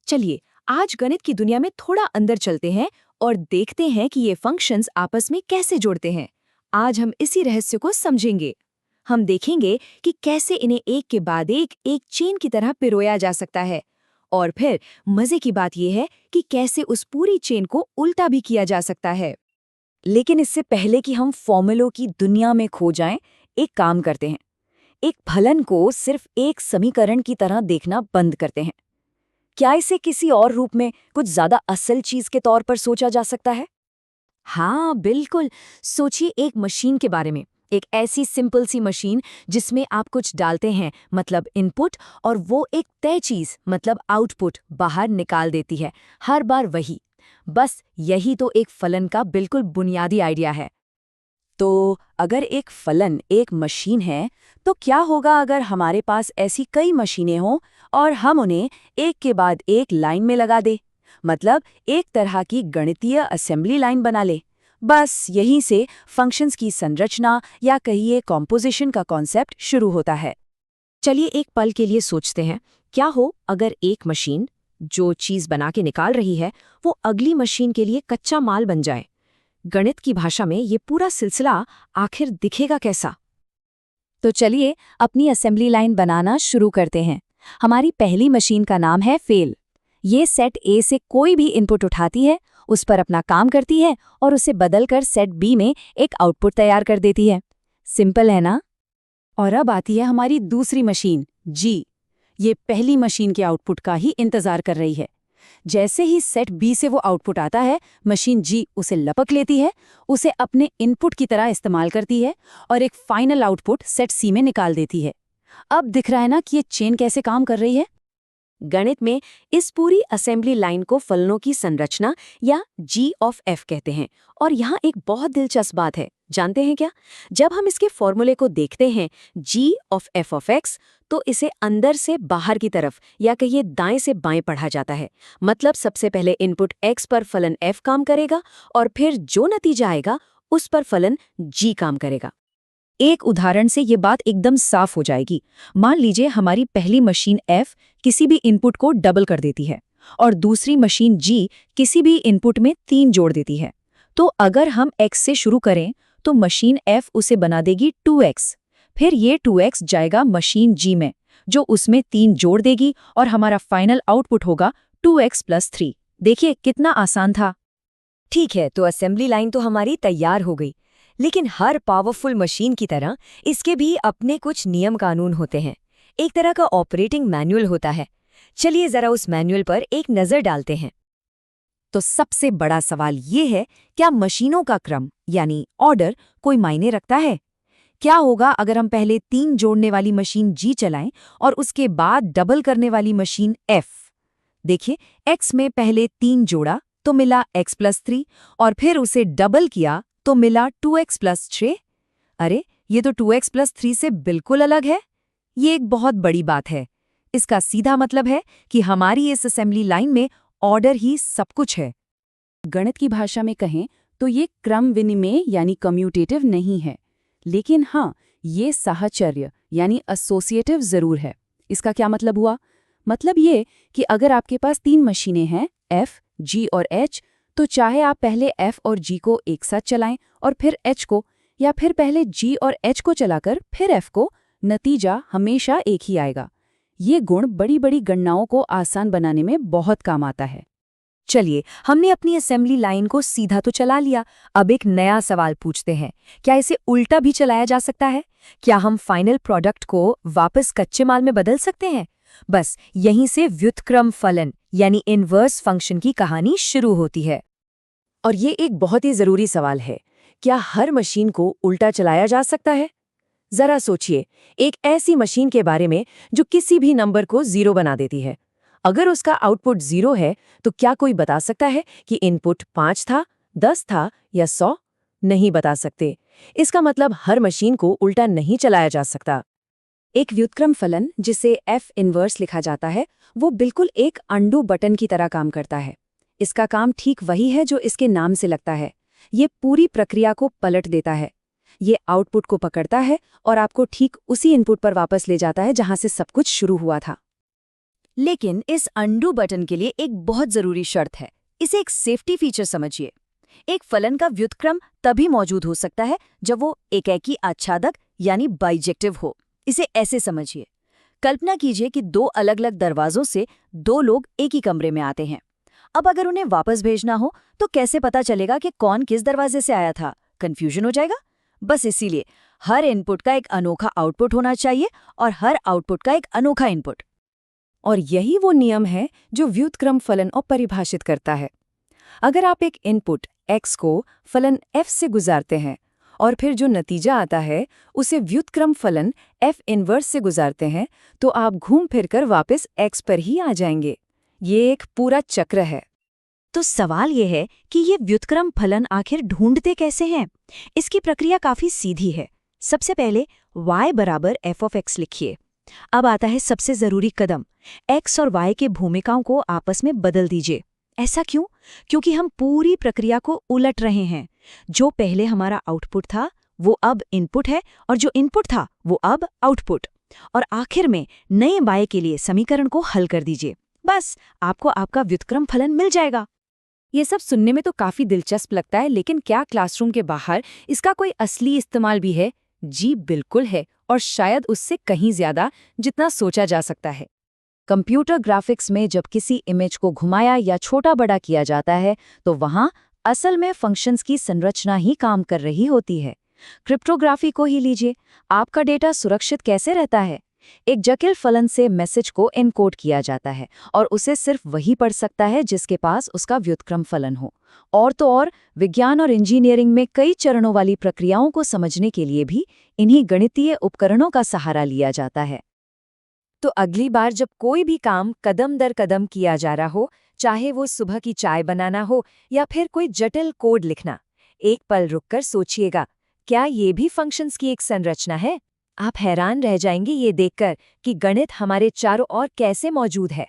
चलिए, आज गणित की दुनिया में थोड़ा अंदर चलते हैं और देखते हैं कि ये फंक्शंस आपस में कैसे जुड़ते हैं। आज हम इसी रहस्य को समझेंगे। हम देखेंगे कि कैसे इन्हें एक के बाद एक चेन की तरह पिरोया जा सकता है। और फिर मजे की बात यह है कि कैसे उस पूरी चेन को उल्टा भी किया जा सकता है। लेकिन इससे पहले कि हम फॉर्मूलों की दुनिया में खो जाएं, एक काम करते हैं। एक फलन को सिर्फ एक समीकरण की तरह देखना बंद करते हैं। क्या इसे किसी और रूप में कुछ ज्यादा असल चीज के तौर पर सोचा जा सकता है? हाँ बिल्कुल। सोचिए एक मशीन के बारे में। एक ऐसी सिंपल सी मशीन जिसमें आप कुछ डालते हैं, मतलब इनपुट, और वो एक तय चीज मतलब आउटपुट बाहर निकाल देती है। हर बार वही। बस यही तो एक फलन का बिल्कुल बुनियादी आइडिया है। तो अगर एक फलन एक मशीन है, तो क्या होगा अगर हमारे पास ऐसी कई मशीनें हों और हम उन्हें एक के बाद एक लाइन में लगा दें? मतलब एक तरह की गणितीय असेंबली लाइन बना ले। बस यहीं से फंक्शंस की संरचना या कहिए कॉम्पोजिशन का कॉन्सेप्ट शुरू होता है। चलिए एक पल के लिए सोचते हैं, क्या हो अगर एक मशीन जो चीज बना के निकाल रही है वो अगली मशीन के लिए कच्चा माल बन जाए। गणित की भाषा में ये पूरा सिलसिला आखिर दिखेगा कैसा? तो चलिए अपनी असेंबली लाइन बनाना शुरू करते हैं। हमारी पहली मशीन का नाम है फेल। ये सेट ए से कोई भी इनपुट उठाती है, उस पर अपना काम करती है और उसे बदलकर सेट बी में एक आउटपुट तैयार कर देती है। सिंपल है ना? और अब आती है हमारी दूसरी मशीन जी। ये पहली मशीन के आउटपुट का ही इंतजार कर रही है। जैसे ही सेट बी से वो आउटपुट आता है, मशीन जी उसे लपक लेती है, उसे अपने इनपुट की तरह इस्तेमाल करती है और एक फाइनल आउटपुट सेट सी में निकाल देती है। अब दिख रहा है ना कि ये चेन कैसे काम कर रही है? गणित में इस पूरी असेंबली लाइन को फलनों की संरचना या जी ऑफ एफ कहते हैं। और यहाँ एक बहुत दिलचस्प बात है, जानते हैं क्या? जब हम इसके फॉर्मूले को देखते हैं जी ऑफ एक्स, तो इसे अंदर से बाहर की तरफ या कहिए दाएं से बाएं पढ़ा जाता है। मतलब सबसे पहले इनपुट एक्स पर फलन एफ काम करेगा और फिर जो नतीजा आएगा उस पर फलन जी काम करेगा। एक उदाहरण से ये बात एकदम साफ हो जाएगी। मान लीजिए हमारी पहली मशीन F किसी भी इनपुट को डबल कर देती है और दूसरी मशीन G किसी भी इनपुट में 3 जोड़ देती है। तो अगर हम X से शुरू करें तो मशीन F उसे बना देगी 2X। फिर ये 2X जाएगा मशीन G में, जो उसमें 3 जोड़ देगी और हमारा फाइनल आउटपुट होगा 2X + 3। देखिए कितना आसान था। ठीक है, तो असेंबली लाइन तो हमारी तैयार हो गई। लेकिन हर पावरफुल मशीन की तरह इसके भी अपने कुछ नियम कानून होते हैं। एक तरह का ऑपरेटिंग मैनुअल होता है। चलिए जरा उस मैनुअल पर एक नज़र डालते हैं। तो सबसे बड़ा सवाल ये है, क्या मशीनों का क्रम यानी ऑर्डर कोई मायने रखता है? क्या होगा अगर हम पहले 3 जोड़ने वाली मशीन G चलाएं और उसके बाद डबल करने वाली मशीन F? देखिए, X में पहले 3 जोड़ा तो मिला X + 3 और फिर उसे डबल किया तो मिला 2X + 6। अरे, ये तो 2X + 3 से बिल्कुल अलग है। ये एक बहुत बड़ी बात है। इसका सीधा मतलब है कि हमारी इस असेंबली लाइन में ऑर्डर ही सब कुछ है। गणित की भाषा में कहें तो ये क्रम विनिमय यानी कम्यूटेटिव नहीं है, लेकिन हाँ, ये साहचर्य यानी एसोसिएटिव जरूर है। इसका क्या मतलब हुआ? मतलब ये कि अगर आपके पास 3 मशीनें हैं F, G और H, तो चाहे आप पहले F और G को एक साथ चलाएं और फिर H को, या फिर पहले G और H को चलाकर फिर F को, नतीजा हमेशा एक ही आएगा। ये गुण बड़ी बड़ी गणनाओं को आसान बनाने में बहुत काम आता है। चलिए, हमने अपनी असेंबली लाइन को सीधा तो चला लिया। अब एक नया सवाल पूछते हैं, क्या इसे उल्टा भी चलाया जा सकता है? क्या हम फाइनल प्रोडक्ट को वापस कच्चे माल में बदल सकते हैं? बस यहीं से व्युत्क्रम फलन यानी इनवर्स फंक्शन की कहानी शुरू होती है। और ये एक बहुत ही जरूरी सवाल है, क्या हर मशीन को उल्टा चलाया जा सकता है? जरा सोचिए, एक ऐसी मशीन के बारे में जो किसी भी नंबर को 0 बना देती है। अगर उसका आउटपुट 0 है, तो क्या कोई बता सकता है कि इनपुट 5 था, 10 था या 100? नहीं बता सकते। इसका मतलब हर मशीन को उल्टा नहीं चलाया जा सकता। एक व्युत्क्रम फलन, जिसे F इनवर्स लिखा जाता है, वो बिल्कुल एक अंडू बटन की तरह काम करता है। इसका काम ठीक वही है जो इसके नाम से लगता है। ये पूरी प्रक्रिया को पलट देता है। ये आउटपुट को पकड़ता है और आपको ठीक उसी इनपुट पर वापस ले जाता है जहां से सब कुछ शुरू हुआ था। लेकिन इस अंडू बटन के लिए एक बहुत जरूरी शर्त है। इसे एक सेफ्टी फीचर समझिए। एक फलन का व्युत्क्रम तभी मौजूद हो सकता है जब वो एकेकी आच्छादक यानी बाइजेक्टिव हो। इसे ऐसे समझिए, कल्पना कीजिए कि दो अलग अलग दरवाजों से दो लोग एक ही कमरे में आते हैं। अब अगर उन्हें वापस भेजना हो तो कैसे पता चलेगा कि कौन किस दरवाजे से आया था? कंफ्यूजन हो जाएगा। बस इसीलिए हर इनपुट का एक अनोखा आउटपुट होना चाहिए और हर आउटपुट का एक अनोखा इनपुट। और यही वो नियम है जो व्युत्क्रम फलन को परिभाषित करता है। अगर आप एक इनपुट x को फलन f से गुजारते हैं और फिर जो नतीजा आता है उसे व्युत्क्रम फलन f इनवर्स से गुजारते हैं, तो आप घूम फिरकर वापस x पर ही आ जाएंगे। ये एक पूरा चक्र है। तो सवाल ये है कि ये व्युत्क्रम फलन आखिर ढूंढते कैसे हैं? इसकी प्रक्रिया काफी सीधी है। सबसे पहले y बराबर f(x) लिखिए। अब आता है सबसे जरूरी कदम, x और y के भूमिकाओं को आपस में बदल दीजिए। ऐसा क्यों? क्योंकि हम पूरी प्रक्रिया को उलट रहे हैं। जो पहले हमारा आउटपुट था वो अब इनपुट है और जो इनपुट था वो अब आउटपुट। और आखिर में नए y के लिए समीकरण को हल कर दीजिए। बस आपको आपका व्युत्क्रम फलन मिल जाएगा। ये सब सुनने में तो काफी दिलचस्प लगता है, लेकिन क्या क्लासरूम के बाहर इसका कोई असली इस्तेमाल भी है? जी बिल्कुल है, और शायद उससे कहीं ज्यादा जितना सोचा जा सकता है। कंप्यूटर ग्राफिक्स में जब किसी इमेज को घुमाया या छोटा बड़ा किया जाता है तो वहाँ असल में फंक्शंस की संरचना ही काम कर रही होती है। क्रिप्टोग्राफी को ही लीजिए, आपका डेटा सुरक्षित कैसे रहता है? एक जटिल फलन से मैसेज को एनकोड किया जाता है और उसे सिर्फ वही पढ़ सकता है जिसके पास उसका व्युत्क्रम फलन हो। और तो और विज्ञान और इंजीनियरिंग में कई चरणों वाली प्रक्रियाओं को समझने के लिए भी इन्हीं गणितीय उपकरणों का सहारा लिया जाता है। तो अगली बार जब कोई भी काम कदम दर कदम किया जा रहा हो, चाहे वो सुबह की चाय बनाना हो या फिर कोई जटिल कोड लिखना, एक पल रुककर सोचिएगा, क्या ये भी फंक्शंस की एक संरचना है? आप हैरान रह जाएंगे ये देखकर कि गणित हमारे चारों ओर कैसे मौजूद है।